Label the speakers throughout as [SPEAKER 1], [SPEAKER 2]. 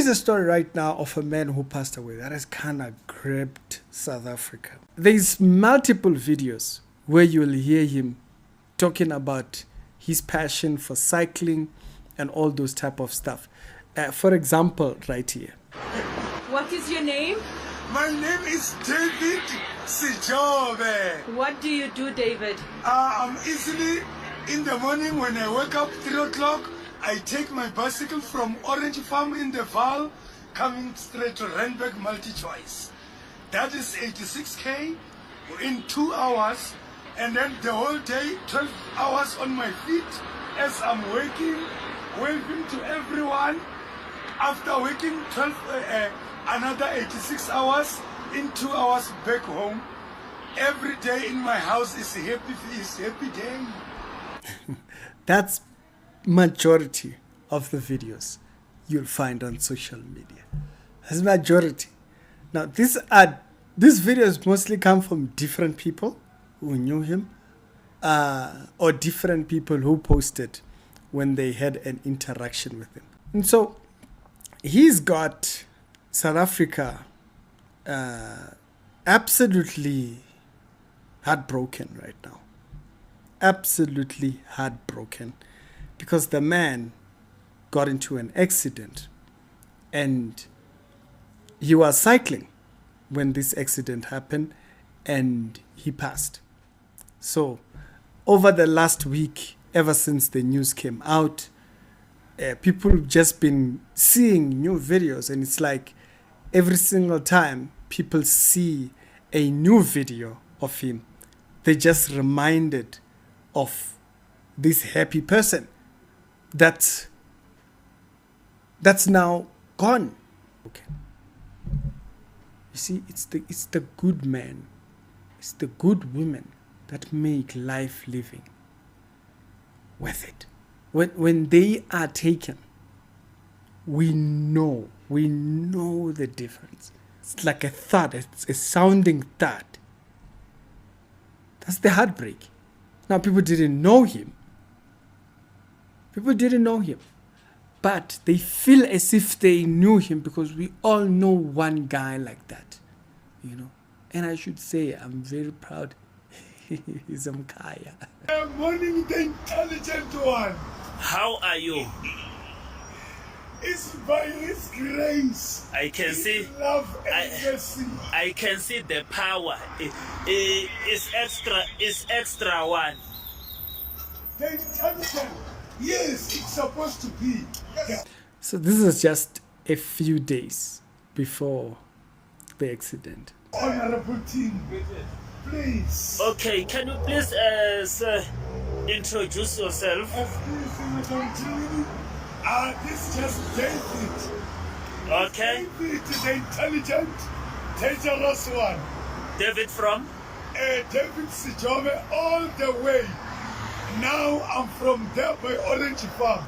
[SPEAKER 1] is a story right now of a man who passed away that has kind of gripped South Africa. There's multiple videos where you'll hear him talking about his passion for cycling and all those type of stuff. For example, right here.
[SPEAKER 2] What is your name?
[SPEAKER 3] My name is David Sejobe.
[SPEAKER 2] What do you do, David?
[SPEAKER 3] I'm easily in the morning when I wake up 3 o'clock. I take my bicycle from Orange Farm in the Val, coming straight to Randburg multichoice. That is 86k in 2 hours, and then the whole day, 12 hours on my feet as I'm working, waving to everyone. After working another 86 hours, in 2 hours back home. Every day in my house is a happy day.
[SPEAKER 1] That's majority of the videos you'll find on social media. That's majority. Now these videos mostly come from different people who knew him, or different people who posted when they had an interaction with him. And so he's got South Africa absolutely heartbroken right now. Absolutely heartbroken, because the man got into an accident and he was cycling when this accident happened and he passed. So over the last week, ever since the news came out, people have just been seeing new videos, and it's like every single time people see a new video of him, they just reminded of this happy person that's now gone. Okay. You see, it's the good man, it's the good women that make life living worth it. When they are taken, we know the difference. It's like a thud, it's a sounding thud. That's the heartbreak. Now, people didn't know him. But they feel as if they knew him, because we all know one guy like that, you know. And I should say, I'm very proud. He's Mkaya.
[SPEAKER 3] Good morning, the intelligent one.
[SPEAKER 4] How are you?
[SPEAKER 3] It's by His grace.
[SPEAKER 4] I can
[SPEAKER 3] His
[SPEAKER 4] see.
[SPEAKER 3] love and mercy.
[SPEAKER 4] I can see the power. It's extra. It's extra one.
[SPEAKER 3] The intelligent. Yes, it's supposed to be. Yeah.
[SPEAKER 1] So this is just a few days before the accident.
[SPEAKER 3] Honorable team, please.
[SPEAKER 4] Okay, can you please sir, introduce yourself?
[SPEAKER 3] Excuse me, Madam. This is just David.
[SPEAKER 4] Okay.
[SPEAKER 3] David, the intelligent, dangerous one.
[SPEAKER 4] David from?
[SPEAKER 3] David Sejobe all the way. Now I'm from there by Orange Farm.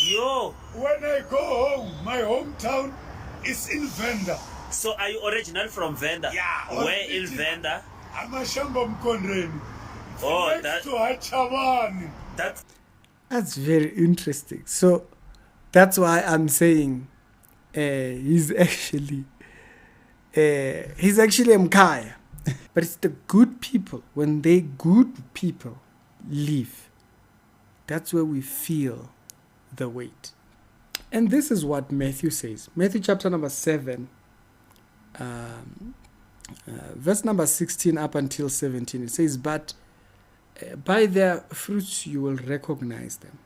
[SPEAKER 4] Yo.
[SPEAKER 3] When I go home, my hometown is in Venda.
[SPEAKER 4] So are you original from Venda?
[SPEAKER 3] Yeah.
[SPEAKER 4] Where in Venda?
[SPEAKER 3] I'm a Shamba Mkondreni.
[SPEAKER 4] Oh,
[SPEAKER 3] next to Hachavani.
[SPEAKER 1] That's very interesting. So that's why I'm saying he's actually Mkaya. But it's the good people. When they good people leave, that's where we feel the weight. And this is what Matthew says. Matthew chapter number 7, verse number 16 up until 17. It says, but by their fruits you will recognize them.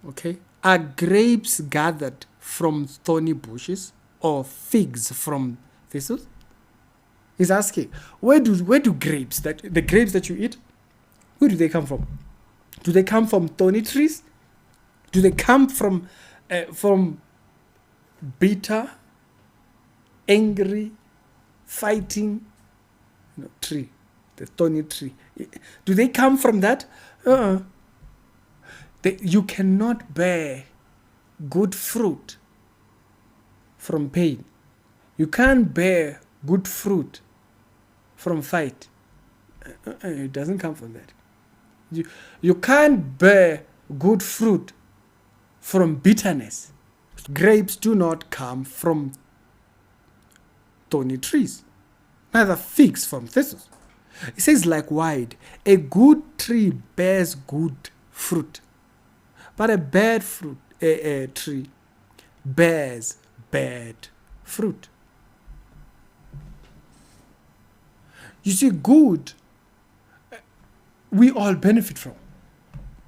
[SPEAKER 1] Okay? Are grapes gathered from thorny bushes, or figs from thistles? He's asking, where do grapes, the grapes that you eat, where do they come from? Do they come from thorny trees? Do they come from bitter, angry, fighting tree, the thorny tree? Do they come from that? You cannot bear good fruit from pain. You can't bear good fruit from fight. It doesn't come from that. You can't bear good fruit from bitterness. Grapes do not come from thorny trees, neither figs from thistles. It says, like wide, a good tree bears good fruit, but a bad fruit, a tree bears bad fruit. You see, good, we all benefit from.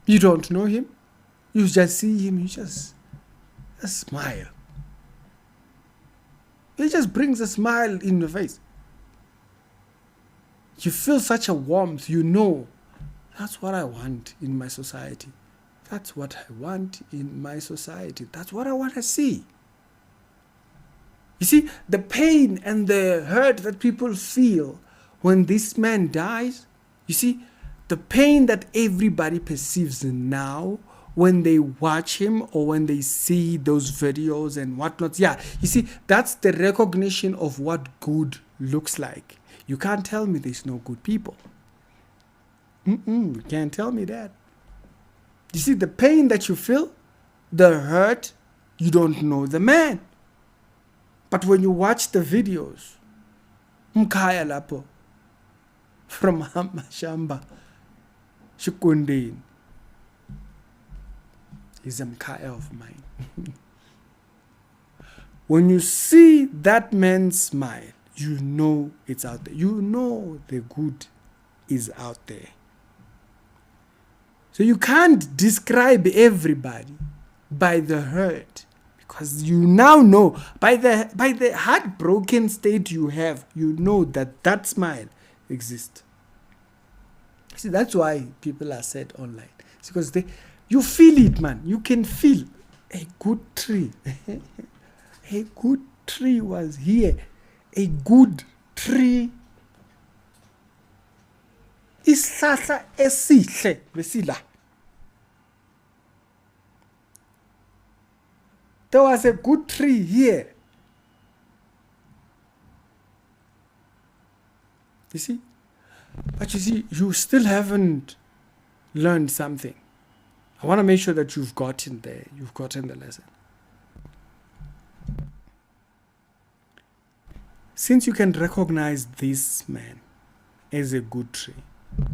[SPEAKER 1] You don't know him, you just see him, you just smile. He just brings a smile in your face. You feel such a warmth, you know, that's what I want in my society. That's what I want in my society. That's what I want to see. You see, the pain and the hurt that people feel when this man dies, you see, the pain that everybody perceives now when they watch him or when they see those videos and whatnot. Yeah, you see, that's the recognition of what good looks like. You can't tell me there's no good people. You can't tell me that. You see, the pain that you feel, the hurt, you don't know the man. But when you watch the videos, Mkaya Lapo, from Hamashamba, Shukundin, is a Mkaya of mine. When you see that man smile, you know it's out there. You know the good is out there. So you can't describe everybody by the hurt, because you now know by the heartbroken state you have, you know that smile exists. See, that's why people are sad online. It's because you feel it, man. You can feel a good tree. A good tree was here. A good tree. Isihlahla esihle besila. There was a good tree here. You see? But you see, you still haven't learned something. I want to make sure that you've gotten there. You've gotten the lesson. Since you can recognize this man as a good tree,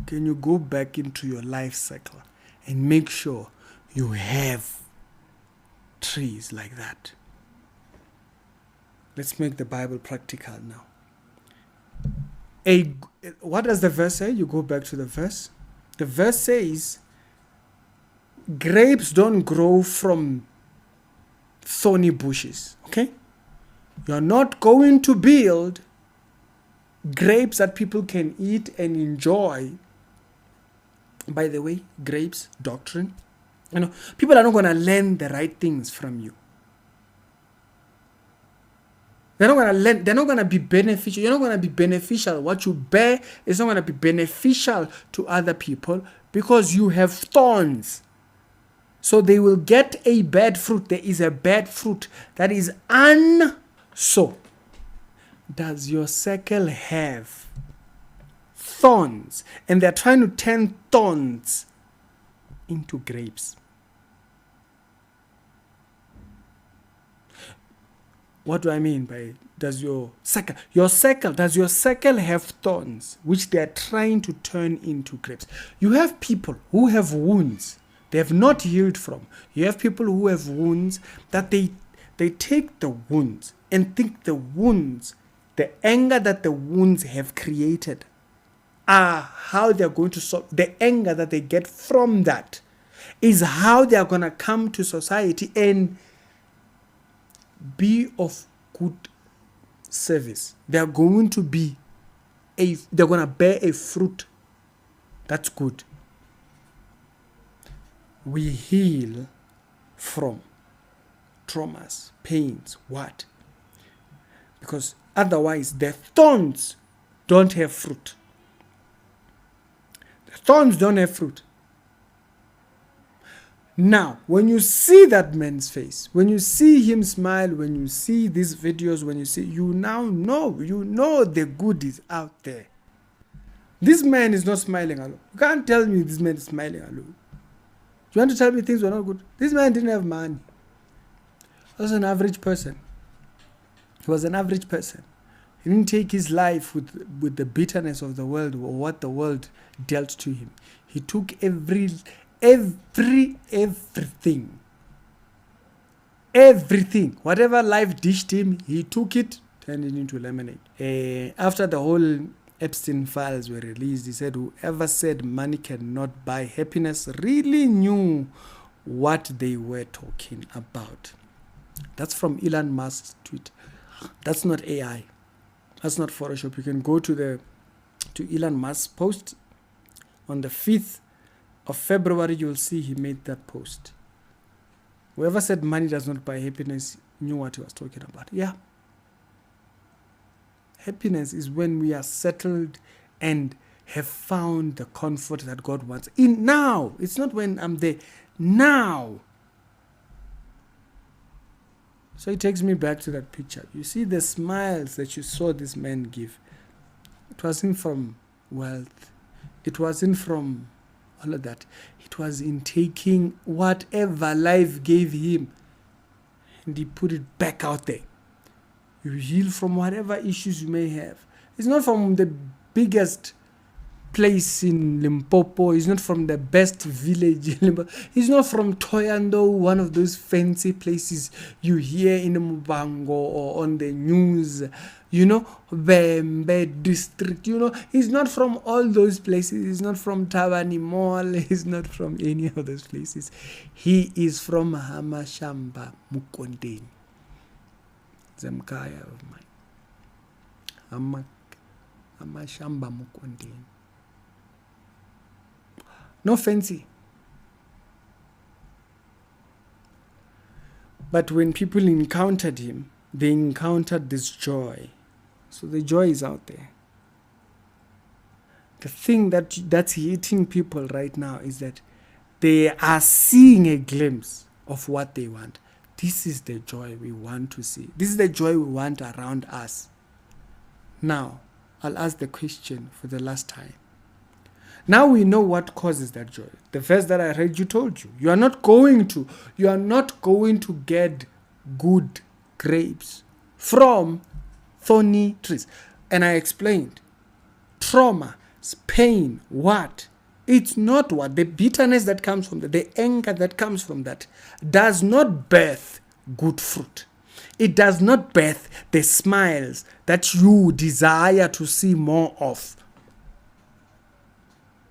[SPEAKER 1] can you go back into your life cycle and make sure you have trees like that? Let's make the Bible practical now. What does the verse say? You go back to the verse. The verse says, grapes don't grow from thorny bushes. Okay? You're not going to build grapes that people can eat and enjoy. By the way, grapes, doctrine. You know, people are not going to learn the right things from you. They're not going to learn, they're not going to be beneficial. You're not going to be beneficial. What you bear is not going to be beneficial to other people because you have thorns. So they will get a bad fruit. There is a bad fruit that is so. Does your circle have thorns? And they're trying to turn thorns into grapes. What do I mean by does your circle have thorns which they are trying to turn into grapes? You have people who have wounds they have not healed from. You have people who have wounds that they take the wounds and think the wounds, the anger that the wounds have created are how they're going to solve. The anger that they get from that is how they're going to come to society and be of good service. They're going to bear a fruit that's good. We heal from traumas, pains, what? Because otherwise the thorns don't have fruit. The thorns don't have fruit. Now, when you see that man's face, when you see him smile, when you see these videos, you now know, the good is out there. This man is not smiling alone. You can't tell me this man is smiling alone. You want to tell me things were not good? This man didn't have money. He was an average person. He was an average person. He didn't take his life with the bitterness of the world or what the world dealt to him. He took everything. Whatever life dished him, he took it, turned it into lemonade. After the whole Epstein files were released, he said, whoever said money cannot buy happiness really knew what they were talking about. That's from Elon Musk's tweet. That's not AI. That's not Photoshop. You can go to Elon Musk's post on the 5th of February. You'll see he made that post. Whoever said money does not buy happiness knew what he was talking about. Yeah. Happiness is when we are settled and have found the comfort that God wants. In now. It's not when I'm there. Now. So it takes me back to that picture. You see the smiles that you saw this man give. It wasn't from wealth. It wasn't from all of that. It was in taking whatever life gave him and he put it back out there. You heal from whatever issues you may have. It's not from the biggest place in Limpopo. It's not from the best village in Limpopo. It's not from Toyando, one of those fancy places you hear in the Mubango or on the news, Bembe district, It's not from all those places. It's not from Tabani Mall. It's not from any of those places. He is from Hamashamba Mukondeni. Zemkaya of mine. Hamashamba Mukondeni. No fancy. But when people encountered him, they encountered this joy. So the joy is out there. The thing that's hitting people right now is that they are seeing a glimpse of what they want. This is the joy we want to see. This is the joy we want around us. Now, I'll ask the question for the last time. Now we know what causes that joy. The verse that I read you told you. You are not going to get good grapes from thorny trees. And I explained. Trauma, pain, what? It's not what? The bitterness that comes from that, the anger that comes from that, does not birth good fruit. It does not birth the smiles that you desire to see more of.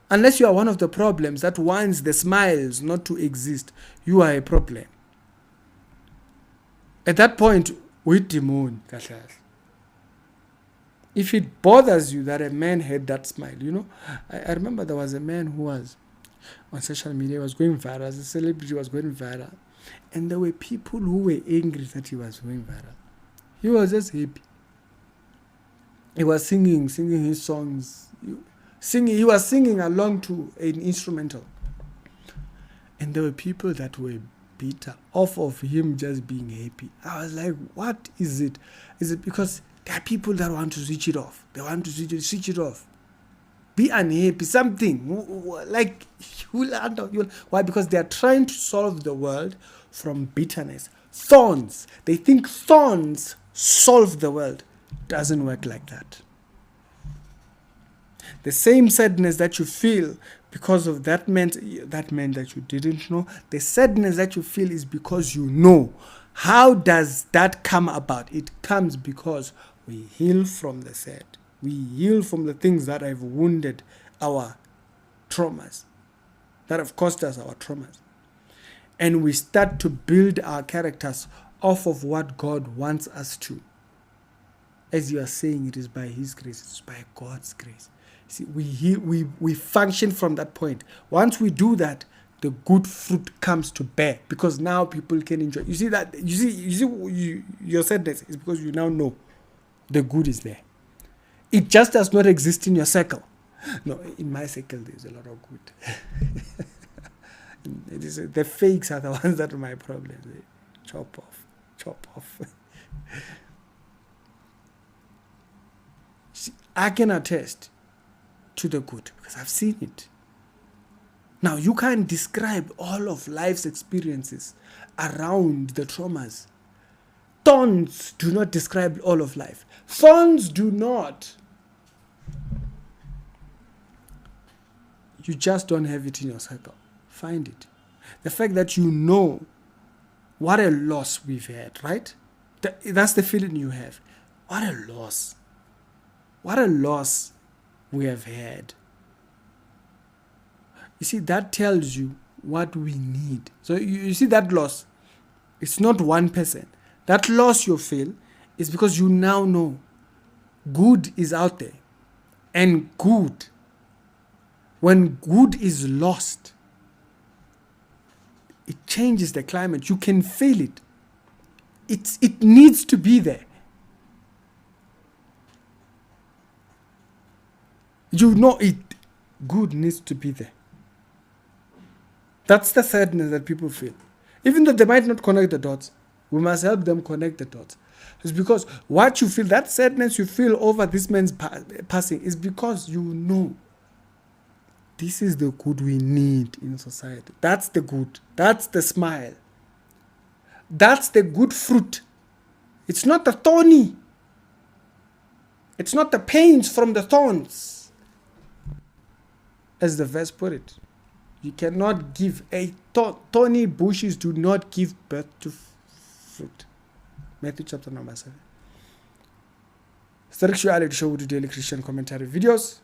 [SPEAKER 1] Unless you are one of the problems that wants the smiles not to exist, you are a problem. At that point, we demon. If it bothers you that a man had that smile, I remember there was a man who was on social media, was going viral, as a celebrity was going viral. And there were people who were angry that he was going viral. He was just happy. He was singing his songs. He was singing along to an instrumental. And there were people that were bitter off of him just being happy. I was like, what is it? Is it because there are people that want to switch it off? They want to switch it off. Be unhappy, something. Like, why? Because they are trying to solve the world from bitterness. Thorns. They think thorns solve the world. Doesn't work like that. The same sadness that you feel because of that man that you didn't know, the sadness that you feel is because you know. How does that come about? It comes because we heal from the sad. We heal from the things that have wounded our traumas, that have caused us our traumas. And we start to build our characters off of what God wants us to. As you are saying, it is by His grace, it's by God's grace. See, we function from that point. Once we do that, the good fruit comes to bear because now people can enjoy. You see that? Your sadness is because you now know the good is there. It just does not exist in your circle. No, in my circle there's a lot of good. The fakes are the ones that are my problem. They chop off. See, I can attest to the good because I've seen it. Now, you can't describe all of life's experiences around the traumas thorns do not describe all of life. Thorns do not. You just don't have it in your circle. Find it. The fact that you know what a loss we've had, right? That's the feeling you have. What a loss. What a loss we have had. You see, that tells you what we need. So you see that loss. It's not one person. That loss you feel is because you now know good is out there. And good, when good is lost, it changes the climate. You can feel it. It needs to be there. You know it. Good needs to be there. That's the sadness that people feel. Even though they might not connect the dots, we must help them connect the dots. It's because what you feel, that sadness you feel over this man's passing, is because you know this is the good we need in society. That's the good. That's the smile. That's the good fruit. It's not the thorny. It's not the pains from the thorns. As the verse put it. You cannot give thorny bushes do not give birth to fruit. Matthew chapter number 7. Sexuality show with daily Christian commentary videos.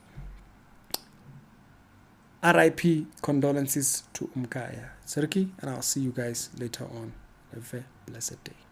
[SPEAKER 1] RIP condolences to Umkaya Serki, and I'll see you guys later on. Have a blessed day.